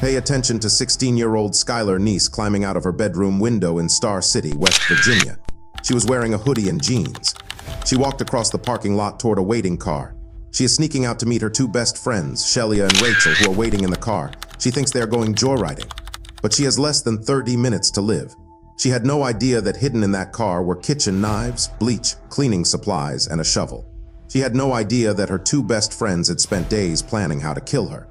Pay attention to 16-year-old Skylar Neese climbing out of her bedroom window in Star City, West Virginia. She was wearing a hoodie and jeans. She walked across the parking lot toward a waiting car. She is sneaking out to meet her two best friends, Shelia and Rachel, who are waiting in the car. She thinks they are going joyriding, but she has less than 30 minutes to live. She had no idea that hidden in that car were kitchen knives, bleach, cleaning supplies, and a shovel. She had no idea that her two best friends had spent days planning how to kill her.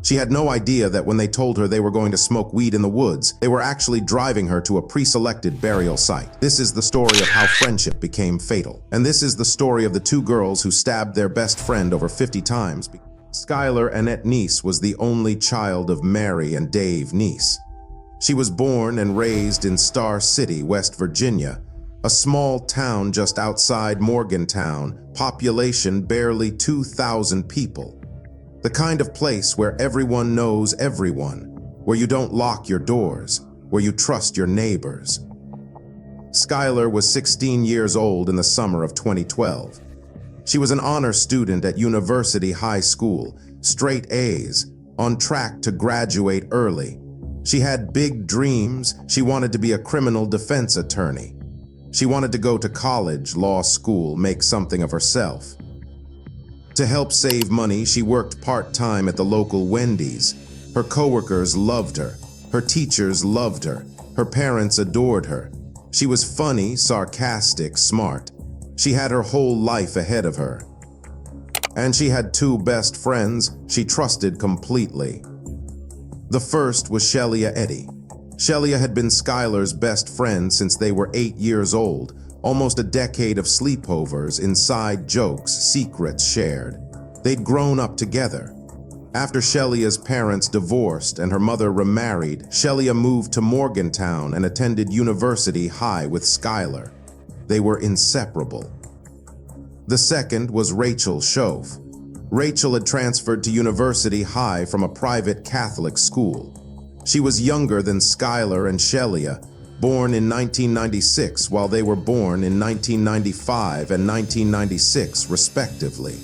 She had no idea that when they told her they were going to smoke weed in the woods, they were actually driving her to a pre-selected burial site. This is the story of how friendship became fatal. And this is the story of the two girls who stabbed their best friend over 50 times. Skylar Annette Neese was the only child of Mary and Dave Neese. She was born and raised in Star City, West Virginia, a small town just outside Morgantown, population barely 2,000 people. The kind of place where everyone knows everyone, where you don't lock your doors, where you trust your neighbors. Skylar was 16 years old in the summer of 2012. She was an honor student at University High School, straight A's, on track to graduate early. She had big dreams. She wanted to be a criminal defense attorney. She wanted to go to college, law school, make something of herself. To help save money, she worked part-time at the local Wendy's. Her coworkers loved her. Her teachers loved her. Her parents adored her. She was funny, sarcastic, smart. She had her whole life ahead of her. And she had two best friends she trusted completely. The first was Shelia Eddy. Shelia had been Skylar's best friend since they were 8 years old. Almost a decade of sleepovers, inside jokes, secrets shared. They'd grown up together. After Shelia's parents divorced and her mother remarried, Shelia moved to Morgantown and attended University High with Skylar. They were inseparable. The second was Rachel Schoaf. Rachel had transferred to University High from a private Catholic school. She was younger than Skylar and Shelia, born in 1996 while they were born in 1995 and 1996 respectively.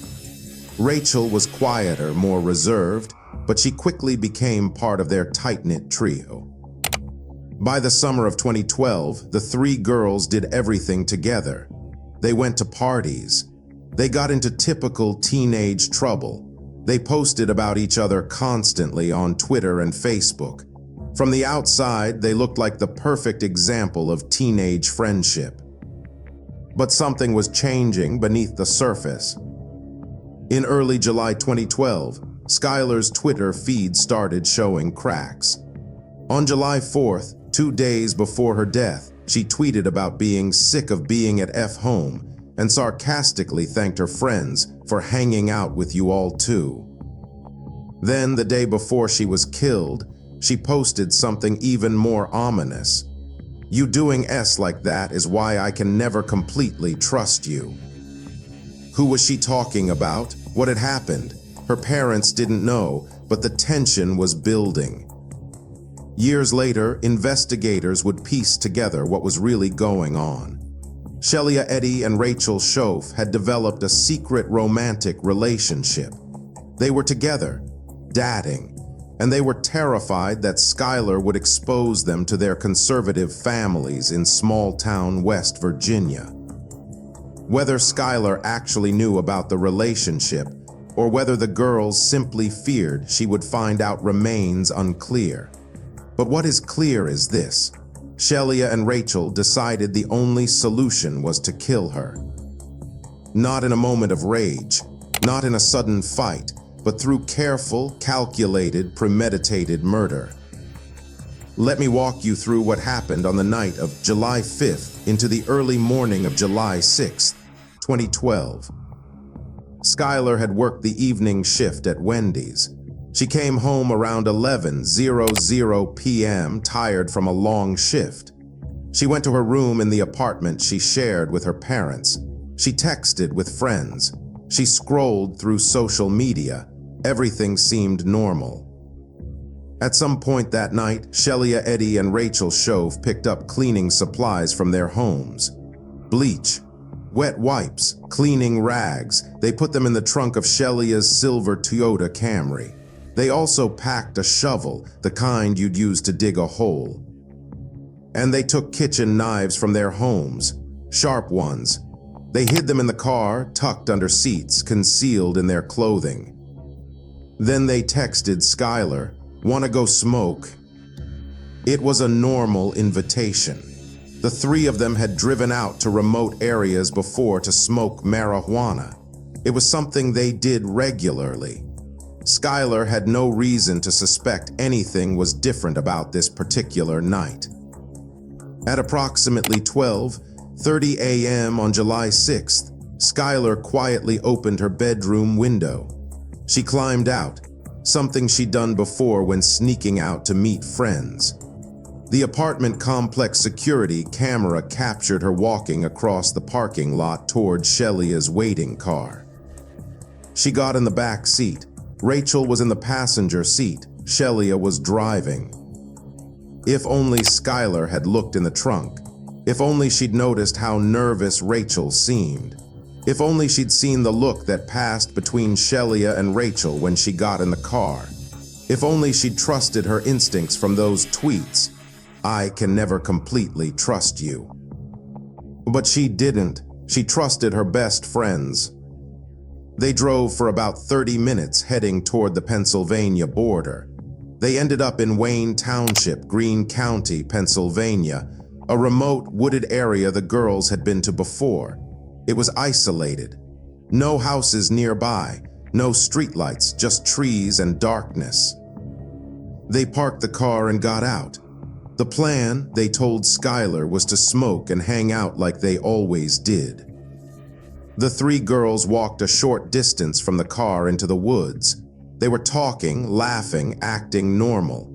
Rachel was quieter, more reserved, but she quickly became part of their tight-knit trio. By the summer of 2012, the three girls did everything together. They went to parties. They got into typical teenage trouble. They posted about each other constantly on Twitter and Facebook. From the outside, they looked like the perfect example of teenage friendship. But something was changing beneath the surface. In early July 2012, Skylar's Twitter feed started showing cracks. On July 4th, 2 days before her death, she tweeted about being sick of being at home and sarcastically thanked her friends for hanging out with you all too. Then, the day before she was killed, she posted something even more ominous. You doing S like that is why I can never completely trust you. Who was she talking about? What had happened? Her parents didn't know, but the tension was building. Years later, investigators would piece together what was really going on. Shelia Eddy and Rachel Schoaf had developed a secret romantic relationship. They were together, dating, and they were terrified that Skylar would expose them to their conservative families in small-town West Virginia. Whether Skylar actually knew about the relationship or whether the girls simply feared she would find out remains unclear. But what is clear is this: Shelia and Rachel decided the only solution was to kill her. Not in a moment of rage, not in a sudden fight, but through careful, calculated, premeditated murder. Let me walk you through what happened on the night of July 5th into the early morning of July 6th, 2012. Skylar had worked the evening shift at Wendy's. She came home around 11:00 p.m., tired from a long shift. She went to her room in the apartment she shared with her parents. She texted with friends. She scrolled through social media. Everything seemed normal. At some point that night, Shelia Eddy and Rachel Schoaf picked up cleaning supplies from their homes. Bleach, wet wipes, cleaning rags. They put them in the trunk of Shelia's silver Toyota Camry. They also packed a shovel, the kind you'd use to dig a hole. And they took kitchen knives from their homes, sharp ones. They hid them in the car, tucked under seats, concealed in their clothing. Then they texted Skylar, "Wanna go smoke?" It was a normal invitation. The three of them had driven out to remote areas before to smoke marijuana. It was something they did regularly. Skylar had no reason to suspect anything was different about this particular night. At approximately 12:30 a.m. on July 6th, Skylar quietly opened her bedroom window. She climbed out, something she'd done before when sneaking out to meet friends. The apartment complex security camera captured her walking across the parking lot toward Shelia's waiting car. She got in the back seat. Rachel was in the passenger seat. Shelia was driving. If only Skylar had looked in the trunk. If only she'd noticed how nervous Rachel seemed. If only she'd seen the look that passed between Shelia and Rachel when she got in the car. If only she'd trusted her instincts from those tweets, "I can never completely trust you." But she didn't. She trusted her best friends. They drove for about 30 minutes heading toward the Pennsylvania border. They ended up in Wayne Township, Greene County, Pennsylvania, a remote wooded area the girls had been to before. It was isolated. No houses nearby, no streetlights, just trees and darkness. They parked the car and got out. The plan, they told Skylar, was to smoke and hang out like they always did. The three girls walked a short distance from the car into the woods. They were talking, laughing, acting normal.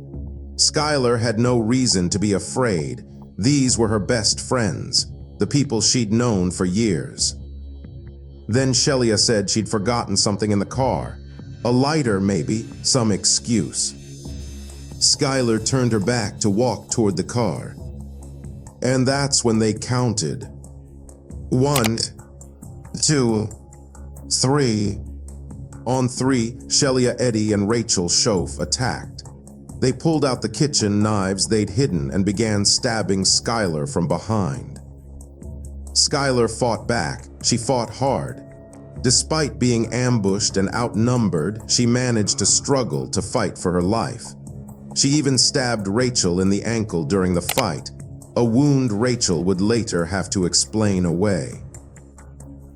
Skylar had no reason to be afraid. These were her best friends, the people she'd known for years. Then Shelia said she'd forgotten something in the car. A lighter, maybe, some excuse. Skylar turned her back to walk toward the car. And that's when they counted. 1, 2, 3. On 3, Shelia, Eddie, and Rachel Schoaf attacked. They pulled out the kitchen knives they'd hidden and began stabbing Skylar from behind. Skylar fought back. She fought hard. Despite being ambushed and outnumbered, she managed to struggle to fight for her life. She even stabbed Rachel in the ankle during the fight, a wound Rachel would later have to explain away.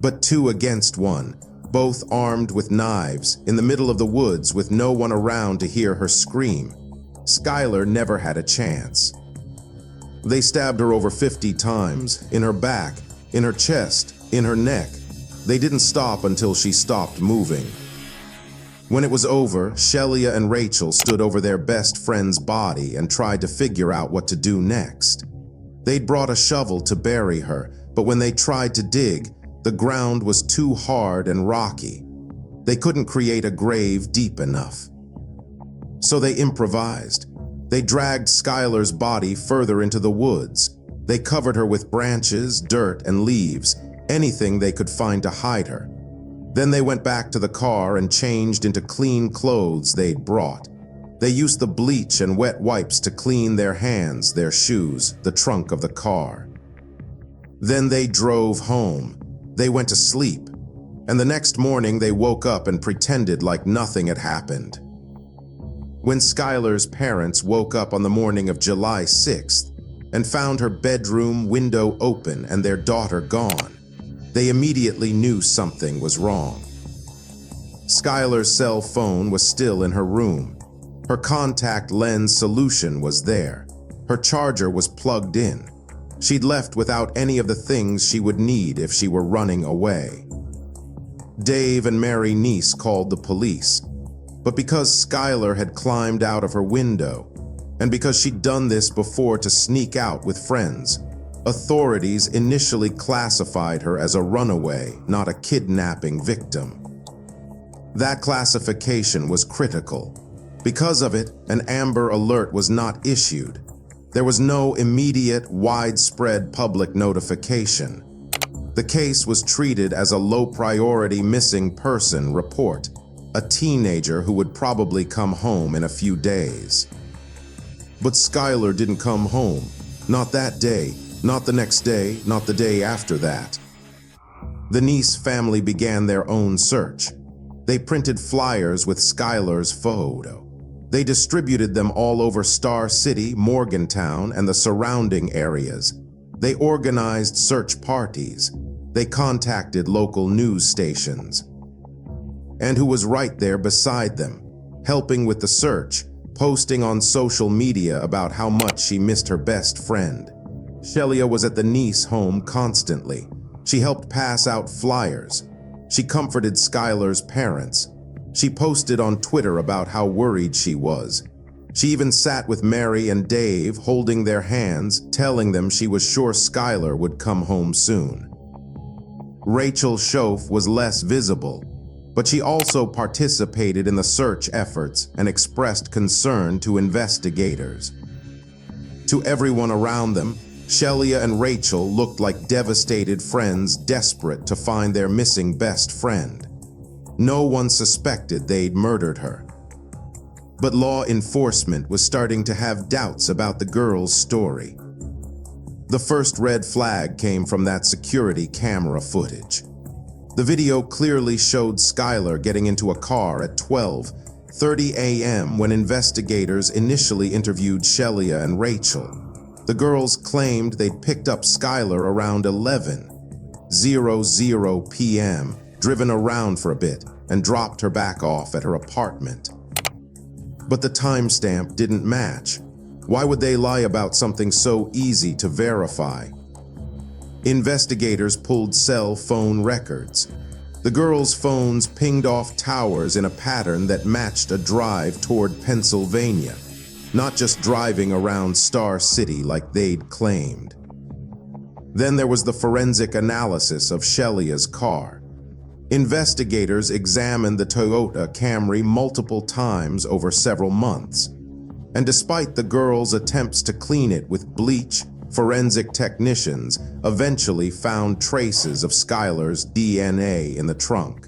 But 2 against 1, both armed with knives, in the middle of the woods with no one around to hear her scream. Skylar never had a chance. They stabbed her over 50 times, in her back, in her chest, in her neck. They didn't stop until she stopped moving. When it was over, Shelia and Rachel stood over their best friend's body and tried to figure out what to do next. They'd brought a shovel to bury her, but when they tried to dig, the ground was too hard and rocky. They couldn't create a grave deep enough. So they improvised. They dragged Skylar's body further into the woods. They covered her with branches, dirt, and leaves, anything they could find to hide her. Then they went back to the car and changed into clean clothes they'd brought. They used the bleach and wet wipes to clean their hands, their shoes, the trunk of the car. Then they drove home. They went to sleep. And the next morning they woke up and pretended like nothing had happened. When Skylar's parents woke up on the morning of July 6th and found her bedroom window open and their daughter gone, they immediately knew something was wrong. Skylar's cell phone was still in her room. Her contact lens solution was there. Her charger was plugged in. She'd left without any of the things she would need if she were running away. Dave and Mary Neese called the police. But because Skylar had climbed out of her window, and because she'd done this before to sneak out with friends, authorities initially classified her as a runaway, not a kidnapping victim. That classification was critical. Because of it, an Amber Alert was not issued. There was no immediate, widespread public notification. The case was treated as a low-priority missing person report, a teenager who would probably come home in a few days. But Skyler didn't come home. Not that day, not the next day, not the day after that. The Neese family began their own search. They printed flyers with Skyler's photo. They distributed them all over Star City, Morgantown, and the surrounding areas. They organized search parties. They contacted local news stations. And who was right there beside them, helping with the search, posting on social media about how much she missed her best friend. Shelia was at the Neese home constantly. She helped pass out flyers. She comforted Skylar's parents. She posted on Twitter about how worried she was. She even sat with Mary and Dave, holding their hands, telling them she was sure Skylar would come home soon. Rachel Schoaf was less visible, but she also participated in the search efforts and expressed concern to investigators. To everyone around them, Shelia and Rachel looked like devastated friends desperate to find their missing best friend. No one suspected they'd murdered her. But law enforcement was starting to have doubts about the girl's story. The first red flag came from that security camera footage. The video clearly showed Skylar getting into a car at 12:30 a.m. when investigators initially interviewed Shelia and Rachel. The girls claimed they'd picked up Skylar around 11:00 p.m., driven around for a bit, and dropped her back off at her apartment. But the timestamp didn't match. Why would they lie about something so easy to verify? Investigators pulled cell phone records. The girls' phones pinged off towers in a pattern that matched a drive toward Pennsylvania, not just driving around Star City like they'd claimed. Then there was the forensic analysis of Shelia's car. Investigators examined the Toyota Camry multiple times over several months, and despite the girls' attempts to clean it with bleach, forensic technicians eventually found traces of Skylar's DNA in the trunk.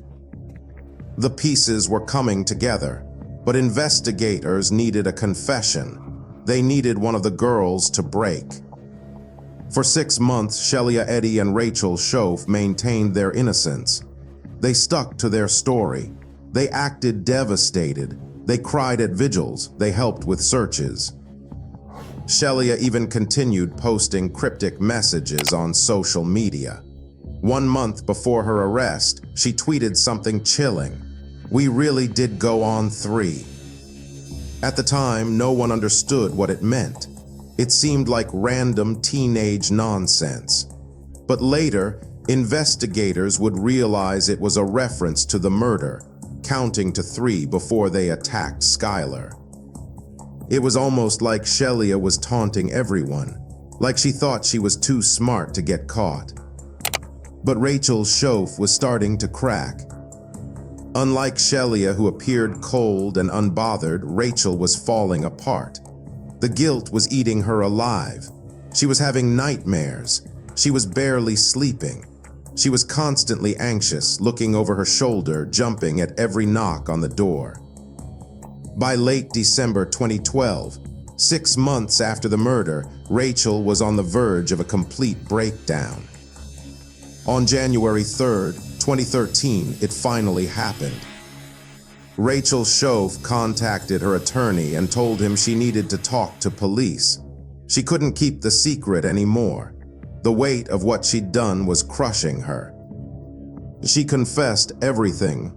The pieces were coming together, but investigators needed a confession. They needed one of the girls to break. For 6 months, Shelia Eddy and Rachel Schoaf maintained their innocence. They stuck to their story. They acted devastated. They cried at vigils. They helped with searches. Shelia even continued posting cryptic messages on social media. 1 month before her arrest, she tweeted something chilling. "We really did go on 3." At the time, no one understood what it meant. It seemed like random teenage nonsense. But later, investigators would realize it was a reference to the murder, counting to 3 before they attacked Skylar. It was almost like Shelia was taunting everyone, like she thought she was too smart to get caught. But Rachel Schoaf was starting to crack. Unlike Shelia, who appeared cold and unbothered, Rachel was falling apart. The guilt was eating her alive. She was having nightmares. She was barely sleeping. She was constantly anxious, looking over her shoulder, jumping at every knock on the door. By late December 2012, 6 months after the murder, Rachel was on the verge of a complete breakdown. On January 3rd, 2013, it finally happened. Rachel Schoaf contacted her attorney and told him she needed to talk to police. She couldn't keep the secret anymore. The weight of what she'd done was crushing her. She confessed everything.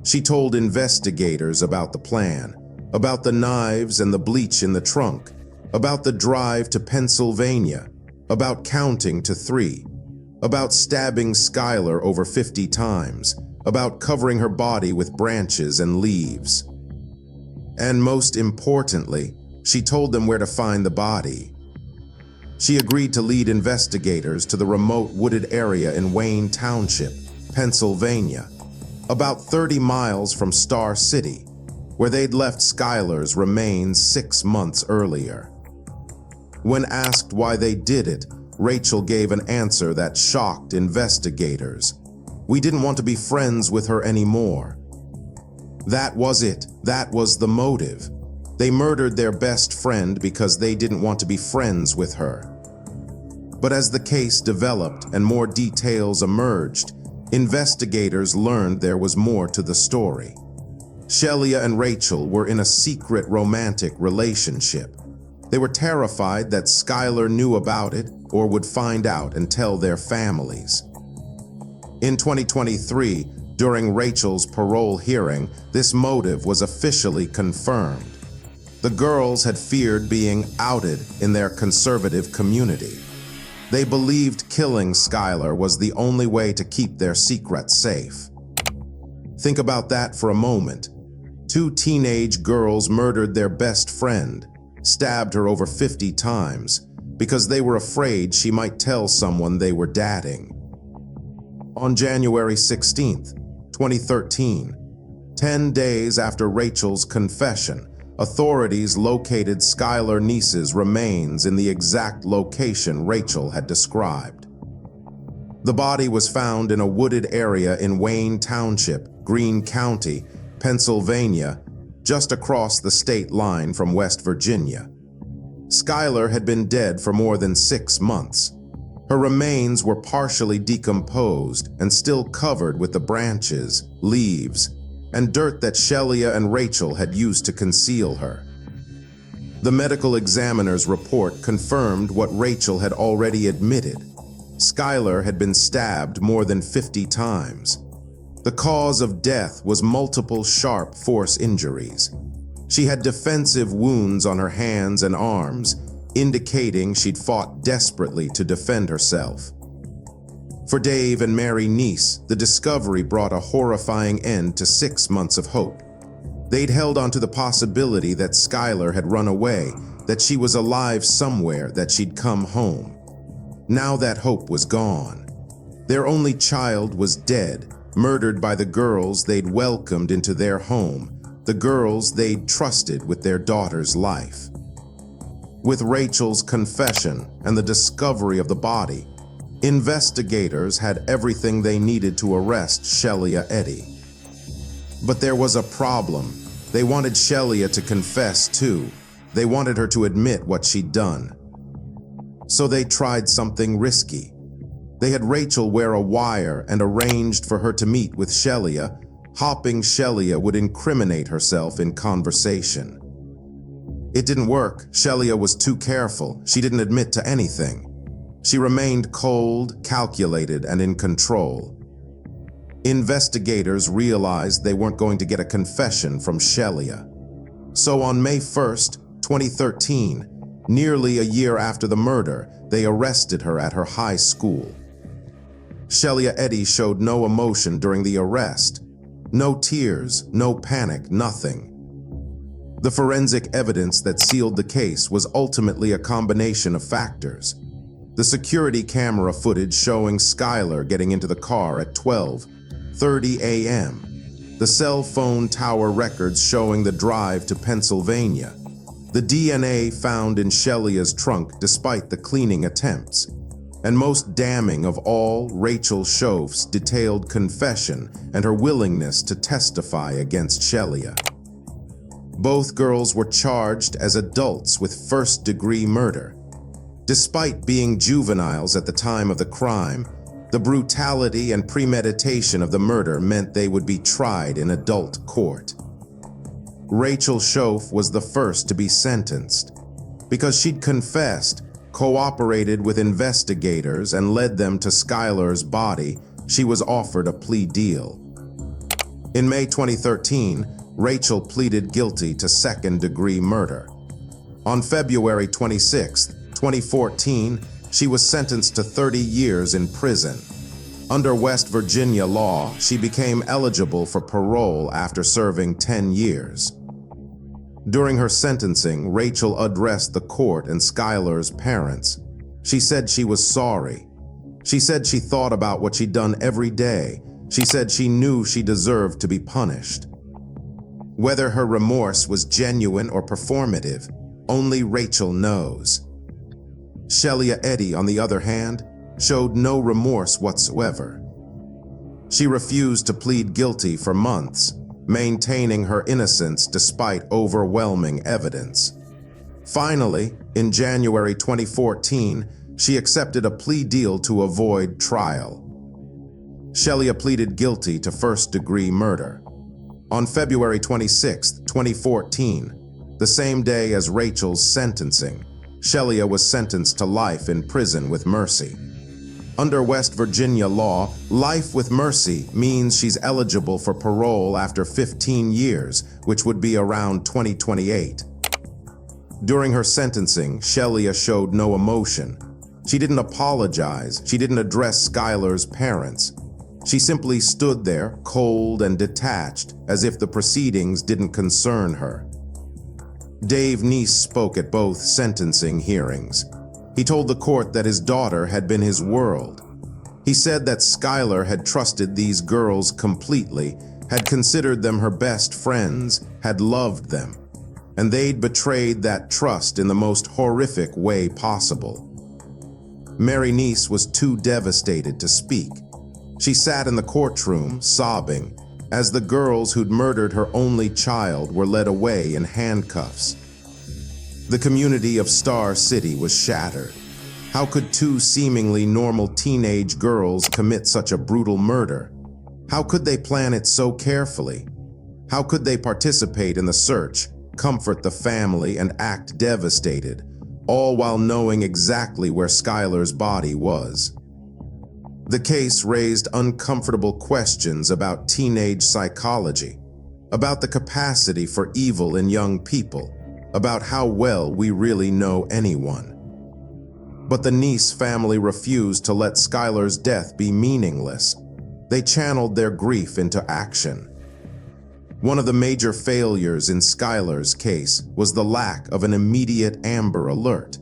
She told investigators about the plan, about the knives and the bleach in the trunk, about the drive to Pennsylvania, about counting to 3, about stabbing Skylar over 50 times, about covering her body with branches and leaves. And most importantly, she told them where to find the body. She agreed to lead investigators to the remote wooded area in Wayne Township, Pennsylvania, about 30 miles from Star City, where they'd left Skylar's remains 6 months earlier. When asked why they did it, Rachel gave an answer that shocked investigators. "We didn't want to be friends with her anymore." That was it. That was the motive. They murdered their best friend because they didn't want to be friends with her. But as the case developed and more details emerged, investigators learned there was more to the story. Shelia and Rachel were in a secret romantic relationship. They were terrified that Skylar knew about it or would find out and tell their families. In 2023, during Rachel's parole hearing, this motive was officially confirmed. The girls had feared being outed in their conservative community. They believed killing Skylar was the only way to keep their secret safe. Think about that for a moment. 2 teenage girls murdered their best friend, stabbed her over 50 times, because they were afraid she might tell someone they were dating. On January 16th, 2013, 10 days after Rachel's confession, authorities located Skylar Neese's remains in the exact location Rachel had described. The body was found in a wooded area in Wayne Township, Greene County, Pennsylvania, just across the state line from West Virginia. Skylar had been dead for more than 6 months. Her remains were partially decomposed and still covered with the branches, leaves, and dirt that Shelia and Rachel had used to conceal her. The medical examiner's report confirmed what Rachel had already admitted. Skylar had been stabbed more than 50 times. The cause of death was multiple sharp force injuries. She had defensive wounds on her hands and arms, indicating she'd fought desperately to defend herself. For Dave and Mary Neese, the discovery brought a horrifying end to 6 months of hope. They'd held on to the possibility that Skylar had run away, that she was alive somewhere, that she'd come home. Now that hope was gone. Their only child was dead, murdered by the girls they'd welcomed into their home, the girls they'd trusted with their daughter's life. With Rachel's confession and the discovery of the body, investigators had everything they needed to arrest Shelia Eddy. But there was a problem. They wanted Shelia to confess too. They wanted her to admit what she'd done. So they tried something risky. They had Rachel wear a wire and arranged for her to meet with Shelia, hoping Shelia would incriminate herself in conversation. It didn't work. Shelia was too careful. She didn't admit to anything. She remained cold, calculated, and in control. Investigators realized they weren't going to get a confession from Shelia. So on May 1st, 2013, nearly a year after the murder, they arrested her at her high school. Shelia Eddy showed no emotion during the arrest. No tears, no panic, nothing. The forensic evidence that sealed the case was ultimately a combination of factors. The security camera footage showing Skylar getting into the car at 12:30 a.m. The cell phone tower records showing the drive to Pennsylvania. The DNA found in Shelia's trunk despite the cleaning attempts. And most damning of all, Rachel Schoaf's detailed confession and her willingness to testify against Shelia. Both girls were charged as adults with first-degree murder. Despite being juveniles at the time of the crime, the brutality and premeditation of the murder meant they would be tried in adult court. Rachel Schoaf was the first to be sentenced. Because she'd confessed, cooperated with investigators, and led them to Skylar's body, she was offered a plea deal. In May 2013, Rachel pleaded guilty to second-degree murder. On February 26, 2014, she was sentenced to 30 years in prison. Under West Virginia law, she became eligible for parole after serving 10 years. During her sentencing, Rachel addressed the court and Skylar's parents. She said she was sorry. She said she thought about what she'd done every day. She said she knew she deserved to be punished. Whether her remorse was genuine or performative, only Rachel knows. Shelia Eddy, on the other hand, showed no remorse whatsoever. She refused to plead guilty for months, maintaining her innocence despite overwhelming evidence. Finally, in January 2014, she accepted a plea deal to avoid trial. Shelia pleaded guilty to first-degree murder. On February 26, 2014, the same day as Rachel's sentencing, Shelia was sentenced to life in prison with mercy. Under West Virginia law, life with mercy means she's eligible for parole after 15 years, which would be around 2028. During her sentencing, Shelia showed no emotion. She didn't apologize. She didn't address Skylar's parents. She simply stood there, cold and detached, as if the proceedings didn't concern her. Dave Neese spoke at both sentencing hearings. He told the court that his daughter had been his world. He said that Skylar had trusted these girls completely, had considered them her best friends, had loved them, and they'd betrayed that trust in the most horrific way possible. Mary Neese was too devastated to speak. She sat in the courtroom, sobbing, as the girls who'd murdered her only child were led away in handcuffs. The community of Star City was shattered. How could two seemingly normal teenage girls commit such a brutal murder? How could they plan it so carefully? How could they participate in the search, comfort the family, and act devastated, all while knowing exactly where Skylar's body was? The case raised uncomfortable questions about teenage psychology, about the capacity for evil in young people, about how well we really know anyone. But the Neese family refused to let Skylar's death be meaningless. They channeled their grief into action. One of the major failures in Skylar's case was the lack of an immediate Amber Alert.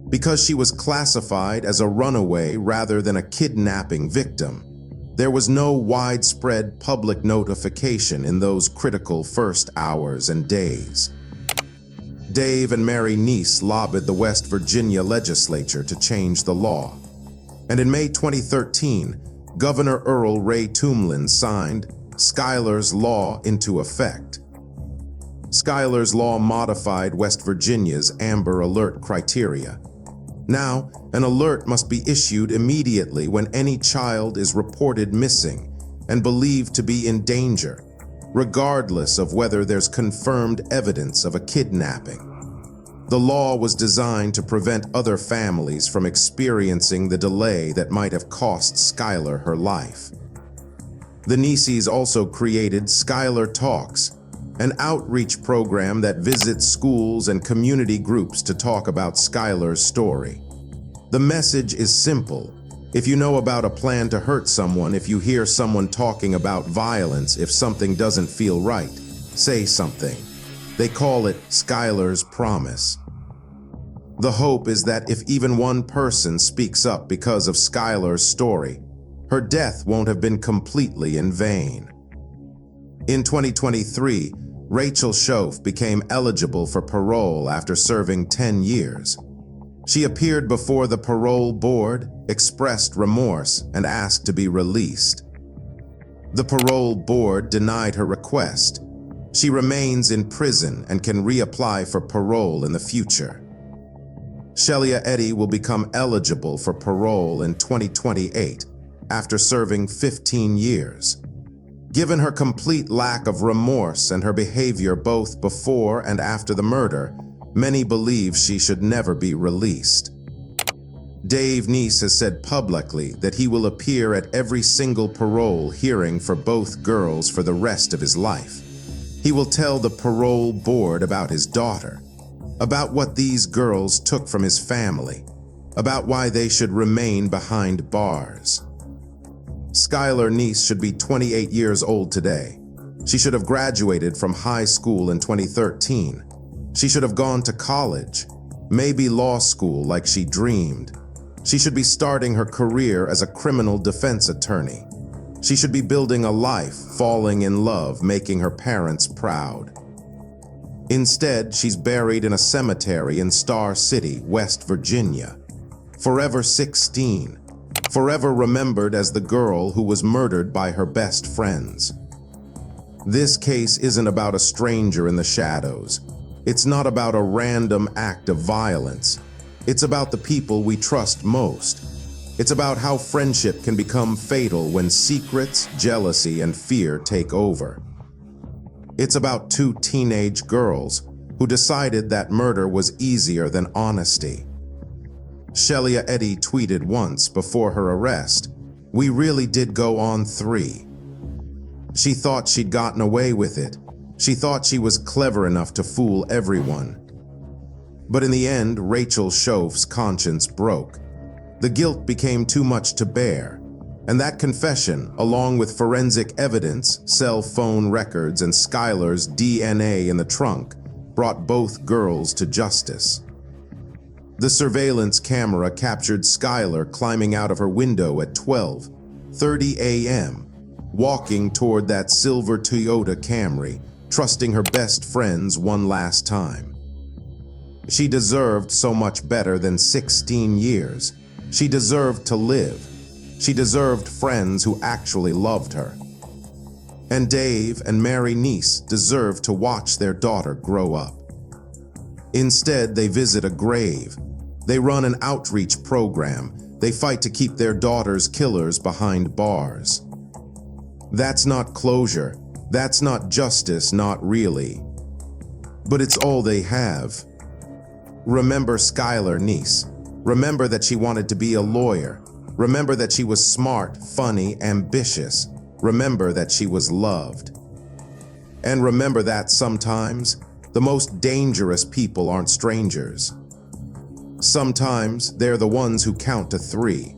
Because she was classified as a runaway rather than a kidnapping victim, there was no widespread public notification in those critical first hours and days. Dave and Mary Neese lobbied the West Virginia legislature to change the law. And in May 2013, Governor Earl Ray Tumlin signed Skylar's Law into effect. Skylar's Law modified West Virginia's Amber Alert criteria. Now, an alert must be issued immediately when any child is reported missing and believed to be in danger, regardless of whether there's confirmed evidence of a kidnapping. The law was designed to prevent other families from experiencing the delay that might have cost Skylar her life. The Neeses also created Skylar Talks, an outreach program that visits schools and community groups to talk about Skylar's story. The message is simple. If you know about a plan to hurt someone, if you hear someone talking about violence, if something doesn't feel right, say something. They call it Skylar's Promise. The hope is that if even one person speaks up because of Skylar's story, her death won't have been completely in vain. In 2023, Rachel Schoaf became eligible for parole after serving 10 years. She appeared before the parole board, expressed remorse, and asked to be released. The parole board denied her request. She remains in prison and can reapply for parole in the future. Shelia Eddy will become eligible for parole in 2028 after serving 15 years. Given her complete lack of remorse and her behavior both before and after the murder, many believe she should never be released. Dave Neese has said publicly that he will appear at every single parole hearing for both girls for the rest of his life. He will tell the parole board about his daughter, about what these girls took from his family, about why they should remain behind bars. Skylar Neese should be 28 years old today. She should have graduated from high school in 2013. She should have gone to college, maybe law school like she dreamed. She should be starting her career as a criminal defense attorney. She should be building a life, falling in love, making her parents proud. Instead, she's buried in a cemetery in Star City, West Virginia. Forever 16. Forever remembered as the girl who was murdered by her best friends. This case isn't about a stranger in the shadows. It's not about a random act of violence. It's about the people we trust most. It's about how friendship can become fatal when secrets, jealousy, and fear take over. It's about two teenage girls who decided that murder was easier than honesty. Shelia Eddy tweeted once before her arrest, "We really did go on 3. She thought she'd gotten away with it. She thought she was clever enough to fool everyone. But in the end, Rachel Shoaf's conscience broke. The guilt became too much to bear, and that confession, along with forensic evidence, cell phone records, and Skylar's DNA in the trunk, brought both girls to justice. The surveillance camera captured Skylar climbing out of her window at 12:30 a.m., walking toward that silver Toyota Camry, trusting her best friends one last time. She deserved so much better than 16 years. She deserved to live. She deserved friends who actually loved her. And Dave and Mary Neese deserved to watch their daughter grow up. Instead, they visit a grave. They run an outreach program. They fight to keep their daughter's killers behind bars. That's not closure. That's not justice, not really. But it's all they have. Remember Skylar Neese. Remember that she wanted to be a lawyer. Remember that she was smart, funny, ambitious. Remember that she was loved. And remember that sometimes, the most dangerous people aren't strangers. Sometimes they're the ones who count to 3.